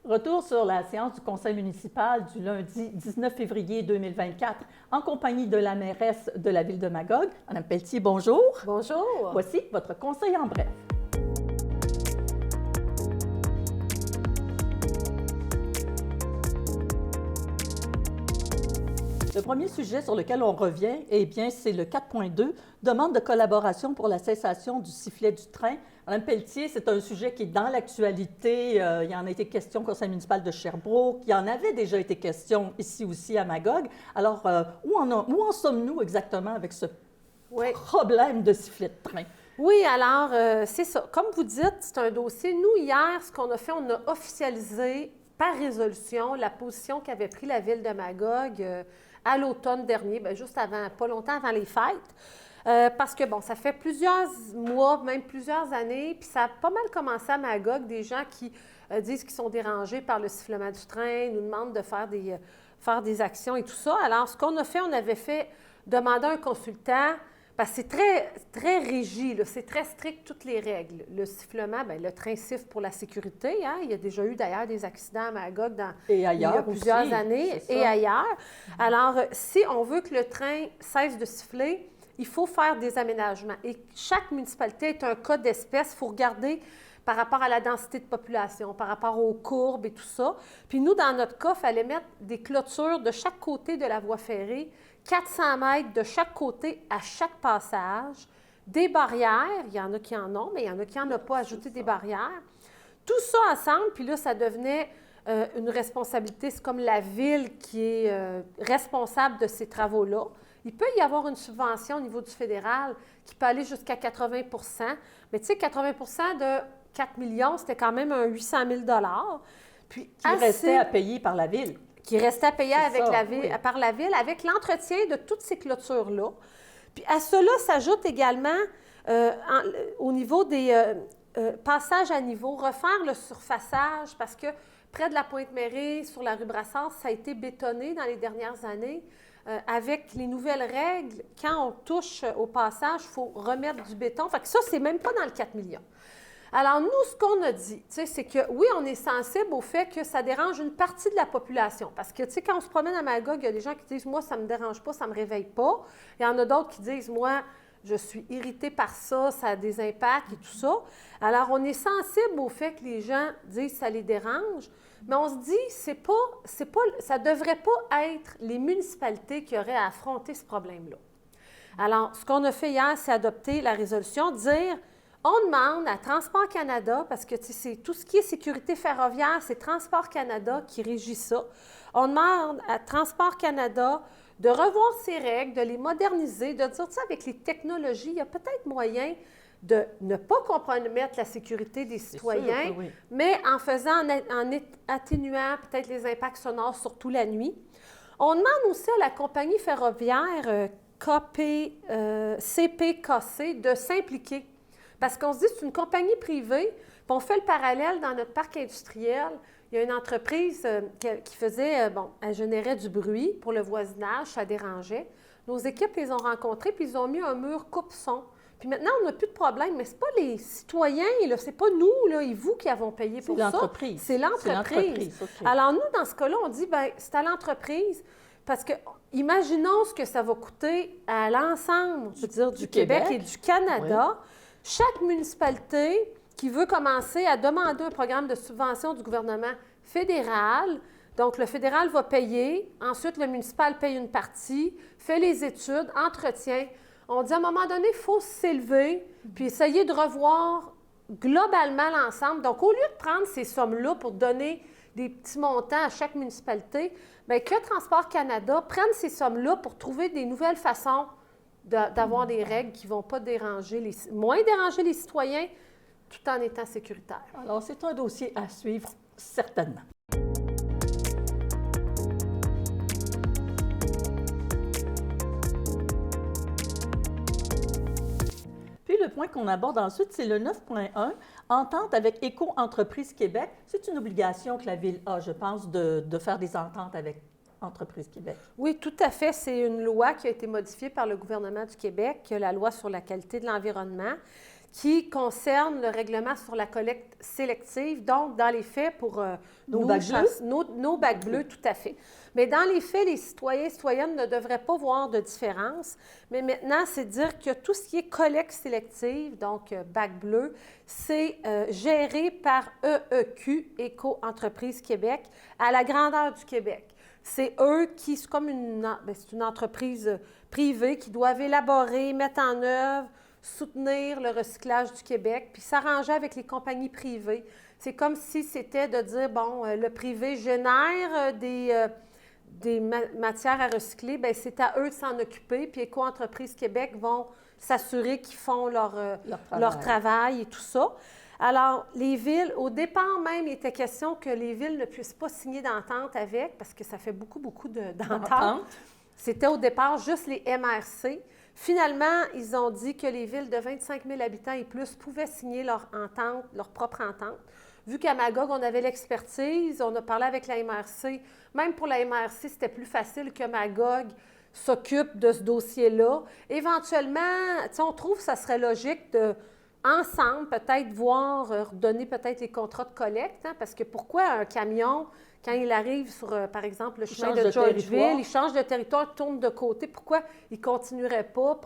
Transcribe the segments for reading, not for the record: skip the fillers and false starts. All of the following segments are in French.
Retour sur la séance du conseil municipal du lundi 19 février 2024 en compagnie de la mairesse de la ville de Magog. Mme Pelletier, bonjour. Bonjour. Voici votre conseil en bref. Le premier sujet sur lequel on revient, eh bien, c'est le 4.2, demande de collaboration pour la cessation du sifflet du train. Mme Pelletier, c'est un sujet qui est dans l'actualité. Il y en a été question au conseil municipal de Sherbrooke. Il y en avait déjà été question ici aussi à Magog. Alors, où en sommes-nous exactement avec ce problème de sifflet de train? Oui, alors, c'est ça. Comme vous dites, c'est un dossier. Nous, hier, ce qu'on a fait, on a officialisé par résolution la position qu'avait pris la ville de Magog à l'automne dernier, bien, juste avant, pas longtemps avant les fêtes. Parce que, bon, ça fait plusieurs mois, même plusieurs années, puis ça a pas mal commencé à Magog, des gens qui disent qu'ils sont dérangés par le sifflement du train, nous demandent de faire des actions et tout ça. Alors, ce qu'on a fait, on avait fait demander à un consultant, parce que c'est très régi, c'est très strict, toutes les règles. Le sifflement, bien, le train siffle pour la sécurité. Hein? Il y a déjà eu d'ailleurs des accidents à Magog il y a plusieurs années et ailleurs. Alors, si on veut que le train cesse de siffler, il faut faire des aménagements. Et chaque municipalité est un cas d'espèce. Il faut regarder par rapport à la densité de population, par rapport aux courbes et tout ça. Puis nous, dans notre cas, il fallait mettre des clôtures de chaque côté de la voie ferrée, 400 mètres de chaque côté à chaque passage, des barrières, il y en a qui en ont, mais il y en a qui n'en ont pas ajouté des barrières. Tout ça ensemble, puis là, ça devenait une responsabilité. C'est comme la ville qui est responsable de ces travaux-là. Il peut y avoir une subvention au niveau du fédéral qui peut aller jusqu'à 80 %. Mais tu sais, 80 % de 4 millions, c'était quand même un 800 000 $. Puis qui restait à payer par la ville. Qui restait à payer avec la ville, par la ville, avec l'entretien de toutes ces clôtures-là. Puis à cela s'ajoute également, au niveau des passages à niveau, refaire le surfaçage, parce que près de la Pointe-Mérée, sur la rue Brassard, ça a été bétonné dans les dernières années. Avec les nouvelles règles, quand on touche au passage, il faut remettre du béton. Fait que ça, c'est même pas dans le 4 millions. Alors, nous, ce qu'on a dit, c'est que oui, on est sensible au fait que ça dérange une partie de la population. Parce que, tu sais, quand on se promène à Magog, il y a des gens qui disent « Moi, ça ne me dérange pas, ça ne me réveille pas. » Il y en a d'autres qui disent « Moi, je suis irritée par ça, ça a des impacts et tout ça. » Alors, on est sensible au fait que les gens disent que ça les dérange, mais on se dit ça ne devrait pas être les municipalités qui auraient à affronter ce problème-là. Alors, ce qu'on a fait hier, c'est adopter la résolution, dire on demande à Transport Canada, parce que c'est tout ce qui est sécurité ferroviaire, c'est Transport Canada qui régit ça. On demande à Transport Canada de revoir ses règles, de les moderniser, de dire, tu sais, avec les technologies, il y a peut-être moyen de ne pas compromettre la sécurité des citoyens, sûr, oui. Mais en atténuant peut-être les impacts sonores, surtout la nuit. On demande aussi à la compagnie ferroviaire CPKC de s'impliquer. Parce qu'on se dit, c'est une compagnie privée, puis on fait le parallèle dans notre parc industriel. Il y a une entreprise qui faisait, elle générait du bruit pour le voisinage, ça dérangeait. Nos équipes les ont rencontrés, puis ils ont mis un mur coupe-son. Puis maintenant, on n'a plus de problème, mais ce n'est pas les citoyens, ce n'est pas nous là, et vous qui avons payé pour ça. C'est l'entreprise. Okay. Alors nous, dans ce cas-là, on dit, bien, c'est à l'entreprise, parce que imaginons ce que ça va coûter à l'ensemble, je veux dire, du Québec et du Canada. Oui. Chaque municipalité qui veut commencer à demander un programme de subvention du gouvernement fédéral, donc le fédéral va payer, ensuite le municipal paye une partie, fait les études, entretient. On dit à un moment donné, il faut s'élever puis essayer de revoir globalement l'ensemble. Donc, au lieu de prendre ces sommes-là pour donner des petits montants à chaque municipalité, bien, que Transport Canada prenne ces sommes-là pour trouver des nouvelles façons d'avoir des règles qui ne vont pas moins déranger les citoyens tout en étant sécuritaires. Alors, c'est un dossier à suivre, certainement. Puis le point qu'on aborde ensuite, c'est le 9.1, entente avec Éco-entreprise Québec. C'est une obligation que la Ville a, je pense, de faire des ententes avec Entreprise Québec. Oui, tout à fait. C'est une loi qui a été modifiée par le gouvernement du Québec, la loi sur la qualité de l'environnement, qui concerne le règlement sur la collecte sélective. Donc, dans les faits, pour Nos bacs bleus? nos bacs bleus, tout à fait. Mais dans les faits, les citoyens et citoyennes ne devraient pas voir de différence. Mais maintenant, c'est dire que tout ce qui est collecte sélective, donc bac bleu, c'est géré par EEQ, Éco-Entreprise Québec, à la grandeur du Québec. C'est eux qui, c'est comme c'est une entreprise privée qui doivent élaborer, mettre en œuvre, soutenir le recyclage du Québec, puis s'arranger avec les compagnies privées. C'est comme si c'était de dire, bon, le privé génère des matières à recycler, bien, c'est à eux de s'en occuper, puis Éco-Entreprise Québec vont s'assurer qu'ils font leur travail et tout ça. Alors, les villes, au départ même, il était question que les villes ne puissent pas signer d'entente avec, parce que ça fait beaucoup d'ententes. C'était au départ juste les MRC. Finalement, ils ont dit que les villes de 25 000 habitants et plus pouvaient signer leur entente, leur propre entente. Vu qu'à Magog, on avait l'expertise, on a parlé avec la MRC. Même pour la MRC, c'était plus facile que Magog s'occupe de ce dossier-là. Éventuellement, on trouve que ça serait logique de, ensemble, peut-être voir, redonner peut-être les contrats de collecte, hein, parce que pourquoi un camion, quand il arrive sur, par exemple, le chemin de Georgeville, il change de territoire, tourne de côté, pourquoi il ne continuerait pas?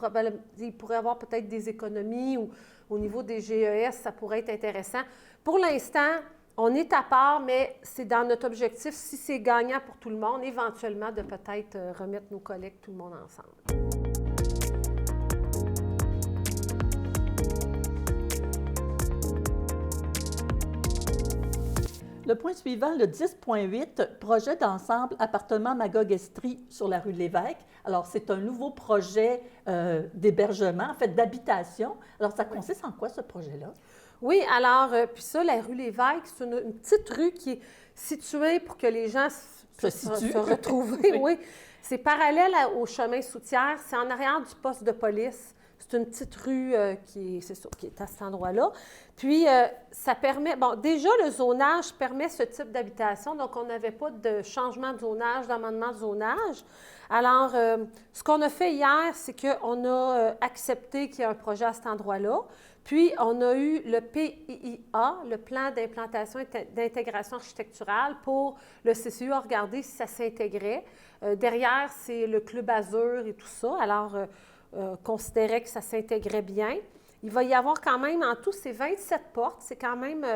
Il pourrait avoir peut-être des économies ou au niveau des GES, ça pourrait être intéressant. Pour l'instant, on est à part, mais c'est dans notre objectif, si c'est gagnant pour tout le monde, éventuellement de peut-être remettre nos collectes tout le monde ensemble. Le point suivant, le 10.8, projet d'ensemble appartement Magog-Estrie sur la rue de l'Évêque. Alors, c'est un nouveau projet d'hébergement, en fait, d'habitation. Alors, ça consiste en quoi, ce projet-là? Oui, alors, puis ça, la rue Lévesque, c'est une petite rue qui est située pour que les gens se retrouvent. Oui, c'est parallèle au chemin Soutière, c'est en arrière du poste de police. C'est une petite rue qui est à cet endroit-là. Puis, ça permet... Bon, déjà, le zonage permet ce type d'habitation, donc on n'avait pas de changement de zonage, d'amendement de zonage. Alors, ce qu'on a fait hier, c'est qu'on a accepté qu'il y ait un projet à cet endroit-là. Puis, on a eu le PIIA, le plan d'implantation et d'intégration architecturale, pour le CCU a regardé si ça s'intégrait. Derrière, c'est le Club Azur et tout ça. Alors, considérait que ça s'intégrait bien. Il va y avoir quand même, en tout, c'est 27 portes. C'est quand même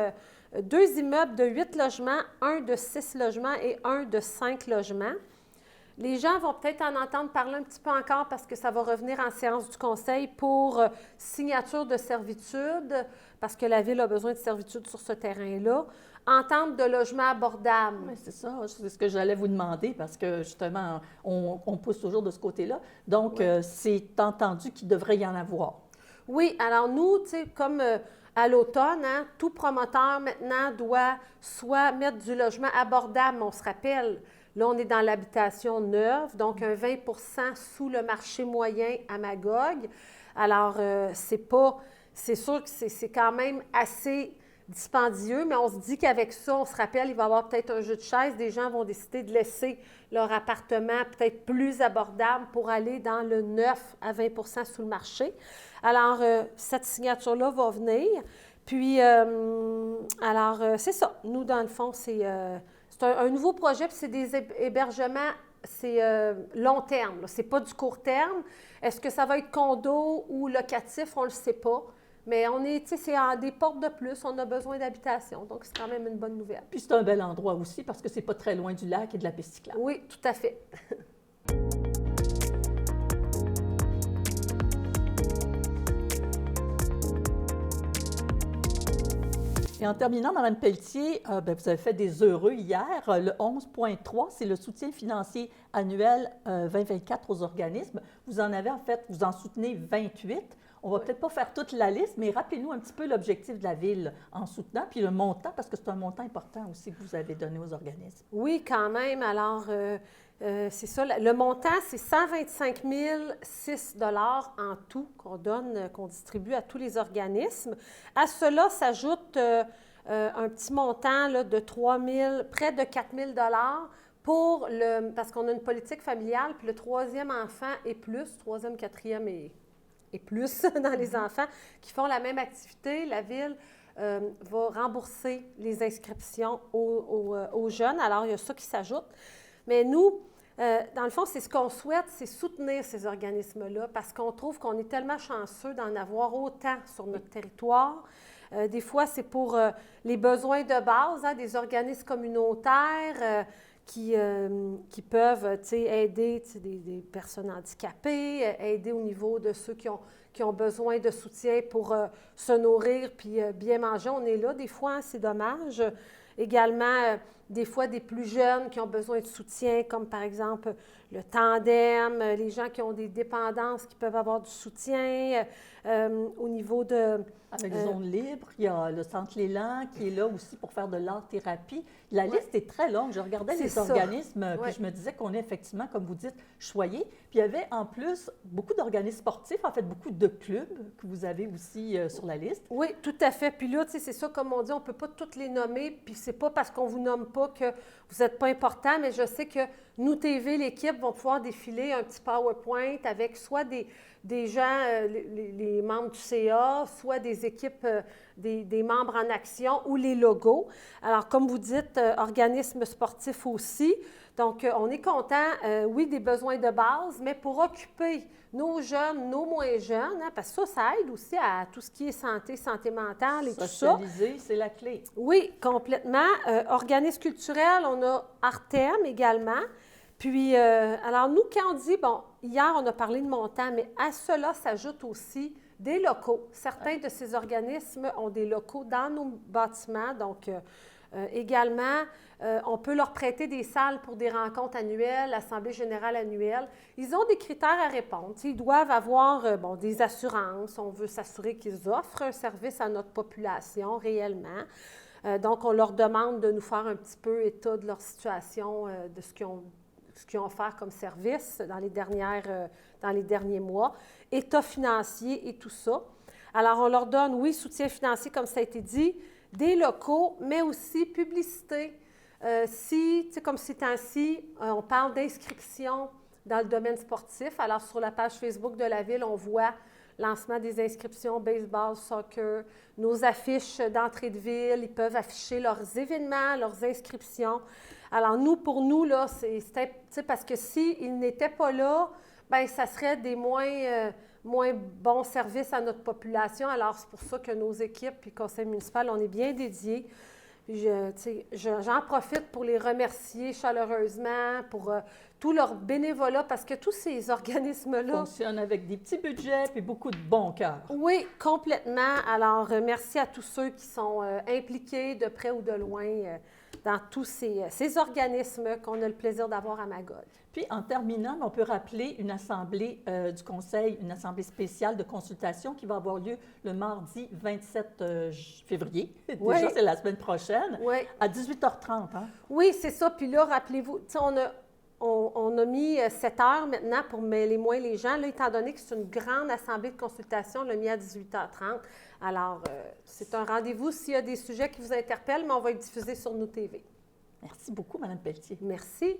2 immeubles de 8 logements, un de 6 logements et un de 5 logements. Les gens vont peut-être en entendre parler un petit peu encore parce que ça va revenir en séance du conseil pour signature de servitude, parce que la Ville a besoin de servitude sur ce terrain-là. Entente de logement abordable. Oui, c'est ça. C'est ce que j'allais vous demander parce que, justement, on pousse toujours de ce côté-là. Donc, oui. C'est entendu qu'il devrait y en avoir. Oui. Alors, nous, tu sais, comme à l'automne, hein, tout promoteur, maintenant, doit soit mettre du logement abordable, on se rappelle. Là, on est dans l'habitation neuve, donc un 20 sous le marché moyen à Magog. Alors, c'est sûr que c'est quand même assez dispendieux, mais on se dit qu'avec ça, on se rappelle, il va y avoir peut-être un jeu de chaises. Des gens vont décider de laisser leur appartement peut-être plus abordable pour aller dans le neuf à 20 sous le marché. Alors, cette signature-là va venir. Puis, c'est ça. Nous, dans le fond, c'est un nouveau projet, puis c'est des hébergements, c'est long terme. C'est pas du court terme. Est-ce que ça va être condo ou locatif? On ne le sait pas. Mais on est, tu sais, c'est à des portes de plus, on a besoin d'habitation. Donc, c'est quand même une bonne nouvelle. Puis, c'est un bel endroit aussi parce que c'est pas très loin du lac et de la piste cyclable. Oui, tout à fait. Et en terminant, Mme Pelletier, vous avez fait des heureux hier. Le 11.3, c'est le soutien financier annuel 2024 aux organismes. Vous en avez, en fait, vous en soutenez 28. On ne va peut-être pas faire toute la liste, mais rappelez-nous un petit peu l'objectif de la Ville en soutenant, puis le montant, parce que c'est un montant important aussi que vous avez donné aux organismes. Oui, quand même. Alors, c'est ça. Le montant, c'est 125 006 $ en tout qu'on distribue à tous les organismes. À cela s'ajoute un petit montant là, de près de 4 000 $, parce qu'on a une politique familiale, puis le troisième enfant et plus, troisième, quatrième et et plus dans les enfants qui font la même activité, la Ville va rembourser les inscriptions aux jeunes. Alors, il y a ça qui s'ajoute. Mais nous, dans le fond, c'est ce qu'on souhaite, c'est soutenir ces organismes-là parce qu'on trouve qu'on est tellement chanceux d'en avoir autant sur notre territoire. Des fois, c'est pour les besoins de base, hein, des organismes communautaires qui peuvent aider des personnes handicapées, aider au niveau de ceux qui ont besoin de soutien pour se nourrir puis bien manger. On est là des fois, hein, c'est dommage. Également, des fois, des plus jeunes qui ont besoin de soutien, comme par exemple le tandem, les gens qui ont des dépendances qui peuvent avoir du soutien au niveau de... Avec Zone Libre, il y a le Centre L'élan qui est là aussi pour faire de l'art-thérapie. La liste est très longue. Je regardais les organismes, puis je me disais qu'on est effectivement, comme vous dites, choyés. Puis il y avait en plus beaucoup d'organismes sportifs, en fait, beaucoup de clubs que vous avez aussi sur la liste. Oui, tout à fait. Puis là, tu sais, c'est ça, comme on dit, on ne peut pas toutes les nommer, puis c'est pas parce qu'on ne vous nomme pas que vous n'êtes pas important, mais je sais que nous, TV, l'équipe, vont pouvoir défiler un petit PowerPoint avec soit des gens, les membres du CA, soit des équipes, des membres en action ou les logos. Alors, comme vous dites, organismes sportifs aussi. Donc, on est content, oui, des besoins de base, mais pour occuper nos jeunes, nos moins jeunes, hein, parce que ça aide aussi à tout ce qui est santé mentale et tout ça. Socialiser, c'est la clé. Oui, complètement. Organismes culturels, on a Artem également. Puis, alors nous, quand on dit, bon, hier, on a parlé de montant, mais à cela s'ajoutent aussi des locaux. Certains de ces organismes ont des locaux dans nos bâtiments, donc également, on peut leur prêter des salles pour des rencontres annuelles, l'Assemblée générale annuelle. Ils ont des critères à répondre. Ils doivent avoir des assurances. On veut s'assurer qu'ils offrent un service à notre population réellement. Donc, on leur demande de nous faire un petit peu état de leur situation, de ce qu'ils ont offert comme service dans les derniers mois, état financier et tout ça. Alors, on leur donne, oui, soutien financier, comme ça a été dit, des locaux, mais aussi publicité. Comme ces temps-ci, on parle d'inscription dans le domaine sportif. Alors, sur la page Facebook de la Ville, on voit lancement des inscriptions baseball, soccer, nos affiches d'entrée de ville. Ils peuvent afficher leurs événements, leurs inscriptions. Alors, pour nous, là, c'est parce que s'ils n'étaient pas là, bien, ça serait des moins bons services à notre population. Alors, c'est pour ça que nos équipes puis le conseil municipal, on est bien dédiés. J'en profite pour les remercier chaleureusement pour tout leur bénévolat, parce que tous ces organismes-là fonctionnent avec des petits budgets et beaucoup de bon cœur. Oui, complètement. Alors, merci à tous ceux qui sont impliqués de près ou de loin dans tous ces organismes qu'on a le plaisir d'avoir à Magog. Puis, en terminant, on peut rappeler une assemblée du Conseil, une assemblée spéciale de consultation qui va avoir lieu le mardi 27 février. Oui. Déjà, c'est la semaine prochaine, oui. À 18h30. Hein? Oui, c'est ça. Puis là, rappelez-vous, on a mis 7 heures maintenant pour mêler moins les gens. Là, étant donné que c'est une grande assemblée de consultation, on l'a mis à 18h30. Alors, c'est un rendez-vous s'il y a des sujets qui vous interpellent, mais on va être diffusé sur nos TV. Merci beaucoup, Mme Pelletier. Merci.